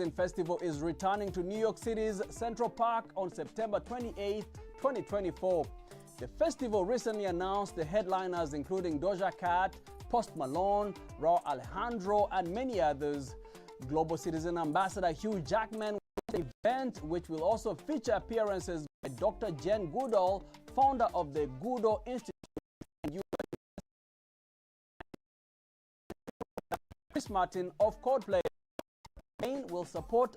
Festival is returning to New York City's Central Park on September 28, 2024. The festival recently announced the headliners including Doja Cat, Post Malone, Raw Alejandro, and many others. Global Citizen Ambassador Hugh Jackman will the event, which will also feature appearances by Dr. Jen Goodall, founder of the Goodall Institute, and Chris Martin of Coldplay. Will support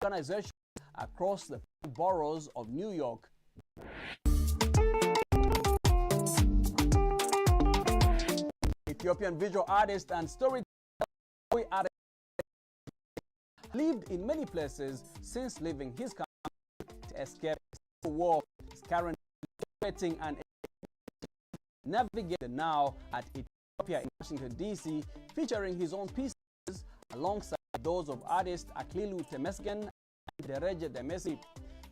organizations across the boroughs of New York. Ethiopian visual artist and storyteller lived in many places since leaving his country to escape the war. He's currently navigating and navigating now at Ethiopia in Washington, D.C., featuring his own pieces alongside those of artists Aklilu Temesgen and Dereje Demesi.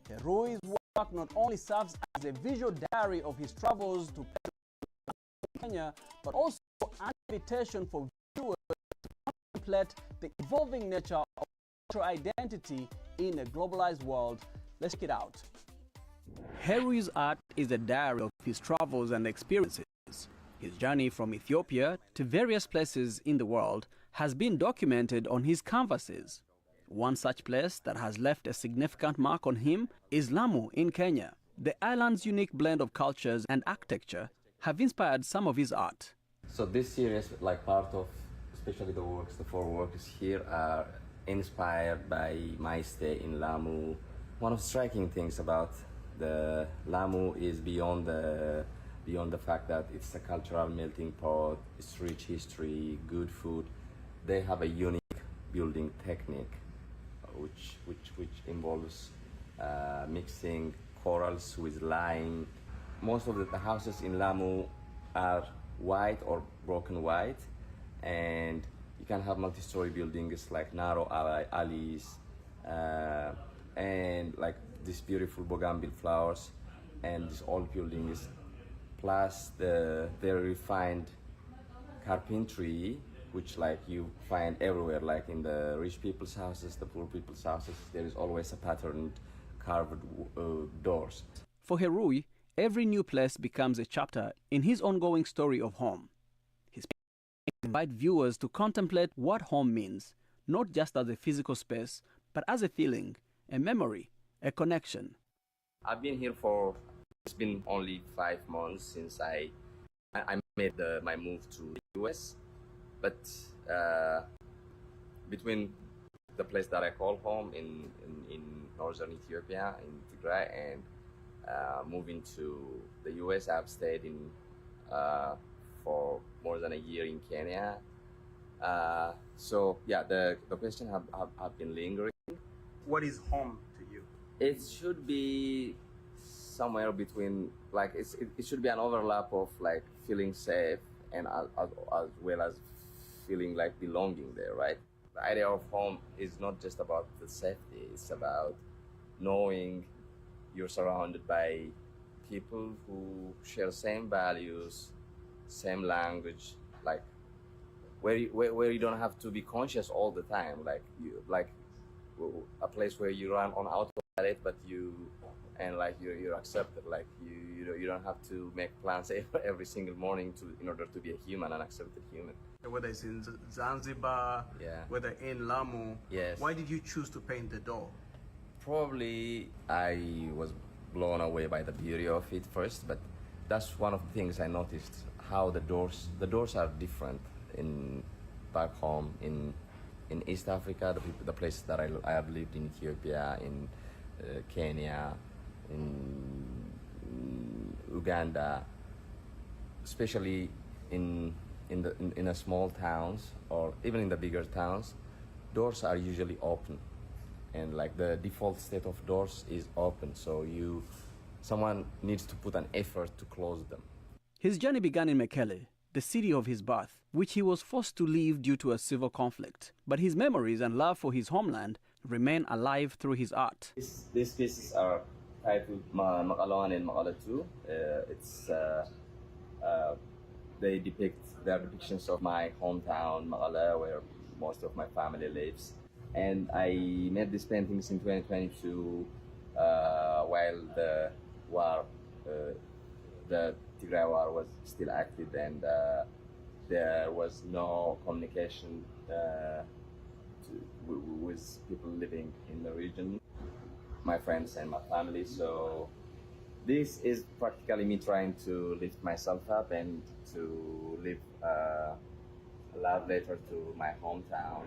Herui's work not only serves as a visual diary of his travels to Kenya, but also an invitation for viewers to contemplate the evolving nature of cultural identity in a globalized world. Let's check it out. Herui's art is a diary of his travels and experiences. His journey from Ethiopia to various places in the world has been documented on his canvases. One such place that has left a significant mark on him is Lamu in Kenya. The island's unique blend of cultures and architecture have inspired some of his art. So this series, like part of, especially the works, the four works here are inspired by my stay in Lamu. One of the striking things about the Lamu is beyond the fact that it's a cultural melting pot, it's rich history, good food. They have a unique building technique, which involves mixing corals with lime. Most of the houses in Lamu are white or broken white, and you can have multi-story buildings like narrow alleys, and like these beautiful bougainville flowers, and these old buildings, plus the very refined carpentry, which like you find everywhere, like in the rich people's houses, the poor people's houses, there is always a patterned carved doors. For Herui, every new place becomes a chapter in his ongoing story of home. His paintings invite viewers to contemplate what home means, not just as a physical space, but as a feeling, a memory, a connection. I've been here it's been only 5 months since I made my move to the US. But between the place that I call home in northern Ethiopia, in Tigray, and moving to the US, I've stayed in for more than a year in Kenya. So yeah, the question have been lingering. What is home to you? It should be somewhere between, like it should be an overlap of like feeling safe and as well as feeling like belonging there, right? The idea of home is not just about the safety, it's about knowing you're surrounded by people who share same values, same language, like where you don't have to be conscious all the time, like a place where you run on autopilot, but you're accepted, like you don't have to make plans every single morning in order to be a human, an accepted human. Whether it's in Zanzibar, yeah, whether in Lamu, yes. Why did you choose to paint the door? Probably I was blown away by the beauty of it first, but that's one of the things I noticed, how the doors are different in back home in East Africa, the places that I have lived in Ethiopia, in Kenya, in Uganda, especially in the small towns or even in the bigger towns, doors are usually open, and like the default state of doors is open, so someone needs to put an effort to close them. His journey began in Mekelle, the city of his birth, which he was forced to leave due to a civil conflict. But his memories and love for his homeland remain alive through his art. These pieces are titled Makalawan and Makala 2. They are depictions of my hometown, Makala, where most of my family lives. And I made these paintings in 2022 while the war, the Tigray war was still active, and there was no communication with people living in the region, my friends and my family. So this is practically me trying to lift myself up and to live a love letter to my hometown.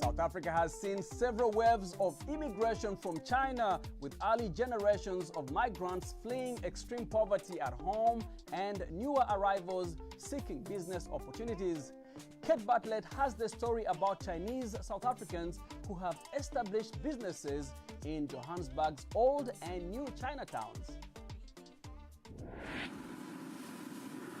South Africa has seen several waves of immigration from China, with early generations of migrants fleeing extreme poverty at home and newer arrivals seeking business opportunities. Kate Bartlett has the story about Chinese South Africans who have established businesses in Johannesburg's old and new Chinatowns.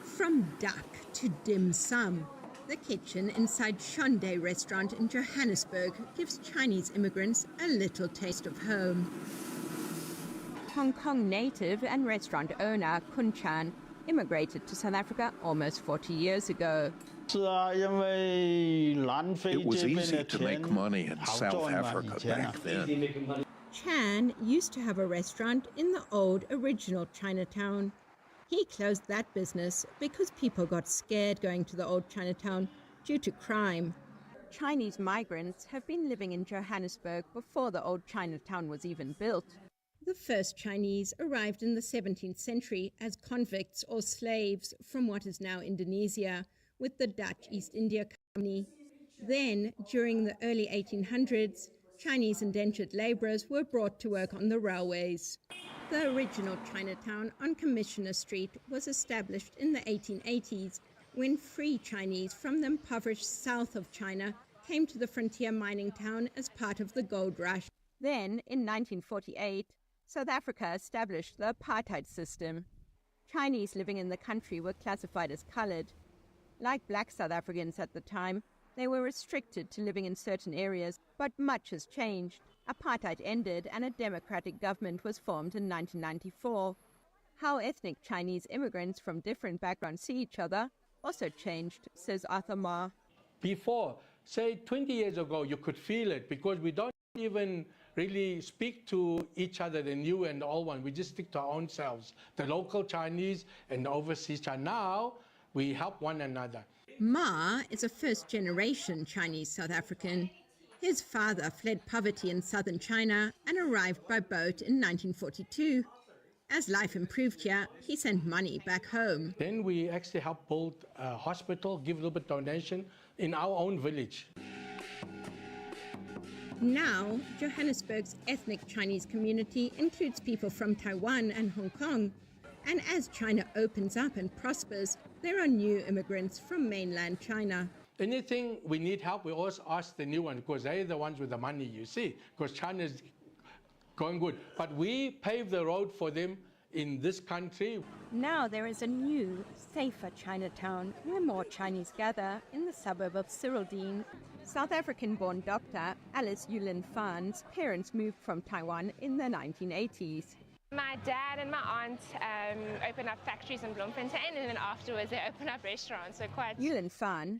From duck to dim sum, the kitchen inside Shonde restaurant in Johannesburg gives Chinese immigrants a little taste of home. Hong Kong native and restaurant owner Kun Chan immigrated to South Africa almost 40 years ago. It was easy to make money in South Africa back then. Chan used to have a restaurant in the old original Chinatown. He closed that business because people got scared going to the old Chinatown due to crime. Chinese migrants have been living in Johannesburg before the old Chinatown was even built. The first Chinese arrived in the 17th century as convicts or slaves from what is now Indonesia with the Dutch East India Company. Then, during the early 1800s, Chinese indentured laborers were brought to work on the railways. The original Chinatown on Commissioner Street was established in the 1880s when free Chinese from the impoverished south of China came to the frontier mining town as part of the gold rush. Then, in 1948, South Africa established the apartheid system. Chinese living in the country were classified as colored. Like black South Africans at the time, they were restricted to living in certain areas, but much has changed. Apartheid ended and a democratic government was formed in 1994. How ethnic Chinese immigrants from different backgrounds see each other also changed, says Arthur Ma. Before, say 20 years ago, you could feel it because we don't even really speak to each other, the new and the old one. We just stick to our own selves, the local Chinese and the overseas Chinese. Now, we help one another. Ma is a first-generation Chinese South African. His father fled poverty in southern China and arrived by boat in 1942. As life improved here, he sent money back home. Then we actually helped build a hospital, give a little bit donation in our own village. Now, Johannesburg's ethnic Chinese community includes people from Taiwan and Hong Kong. And as China opens up and prospers, there are new immigrants from mainland China. Anything we need help, we always ask the new one because they're the ones with the money, you see, because China's going good. But we pave the road for them in this country. Now there is a new, safer Chinatown where more Chinese gather in the suburb of Cyrildene. South African-born doctor Alice Yulin Phan's parents moved from Taiwan in the 1980s. My dad and my aunt opened up factories in Bloemfontein, and then afterwards they opened up restaurants. So quite. Yulin Phan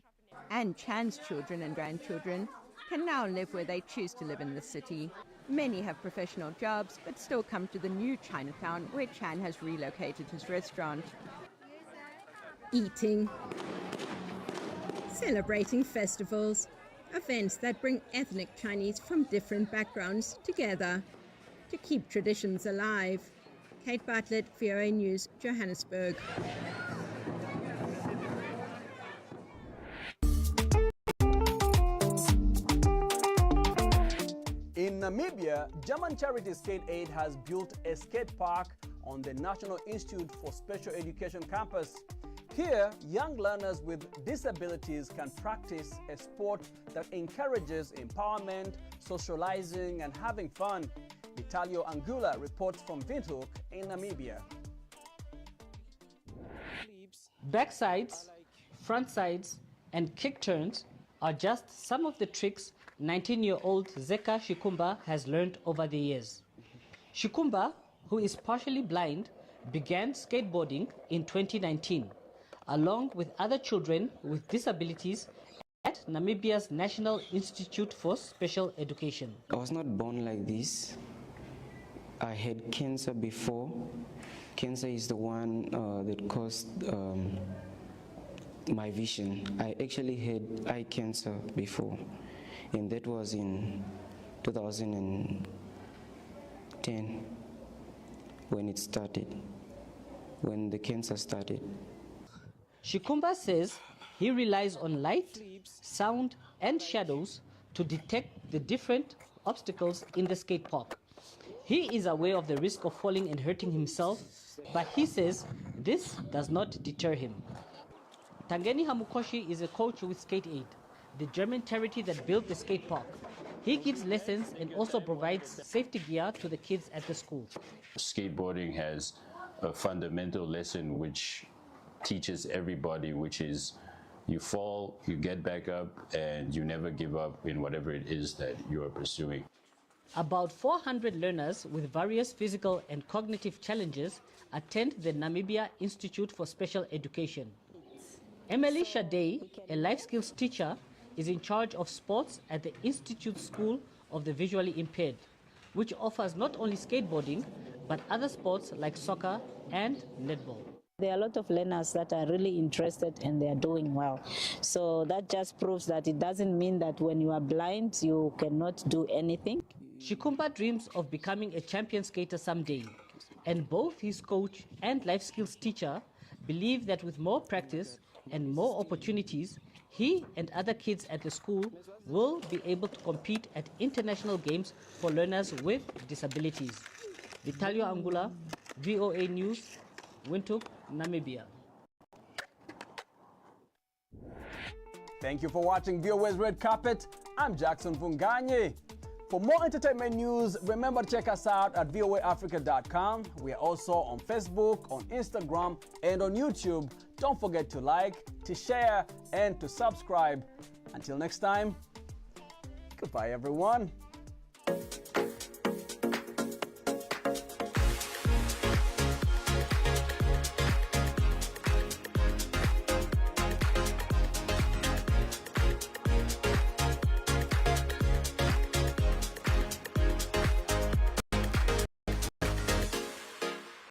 and Chan's children and grandchildren can now live where they choose to live in the city. Many have professional jobs, but still come to the new Chinatown where Chan has relocated his restaurant. Eating, celebrating festivals, events that bring ethnic Chinese from different backgrounds together to keep traditions alive. Kate Bartlett, VOA News, Johannesburg. In Namibia, German charity Skate Aid has built a skate park on the National Institute for Special Education campus. Here, young learners with disabilities can practice a sport that encourages empowerment, socializing, and having fun. Vitalio Angula reports from Windhoek in Namibia. Backsides, frontsides, and kick turns are just some of the tricks 19-year-old Zeka Shikumba has learned over the years. Shikumba, who is partially blind, began skateboarding in 2019 along with other children with disabilities at Namibia's National Institute for Special Education. I was not born like this. I had cancer before. Cancer is the one that caused my vision. I actually had eye cancer before, and that was in 2010 when it started, when the cancer started. Shikumba says he relies on light, sound, and shadows to detect the different obstacles in the skate park. He is aware of the risk of falling and hurting himself, but he says this does not deter him. Tangeni Hamukoshi is a coach with Skate Aid, the German charity that built the skate park. He gives lessons and also provides safety gear to the kids at the school. Skateboarding has a fundamental lesson which teaches everybody, which is you fall, you get back up, and you never give up in whatever it is that you are pursuing. About 400 learners with various physical and cognitive challenges attend the Namibia Institute for Special Education. Emily Shadei, a life skills teacher, is in charge of sports at the Institute School of the Visually Impaired, which offers not only skateboarding, but other sports like soccer and netball. There are a lot of learners that are really interested and they are doing well. So that just proves that it doesn't mean that when you are blind, you cannot do anything. Shikumba dreams of becoming a champion skater someday, and both his coach and life skills teacher believe that with more practice and more opportunities, he and other kids at the school will be able to compete at international games for learners with disabilities. Vitalio Angula, VOA News, Windhoek, Namibia. Thank you for watching VOA's Red Carpet. I'm Jackson Vunganye. For more entertainment news, remember to check us out at voaafrica.com. We are also on Facebook, on Instagram, and on YouTube. Don't forget to like, to share, and to subscribe. Until next time, goodbye everyone.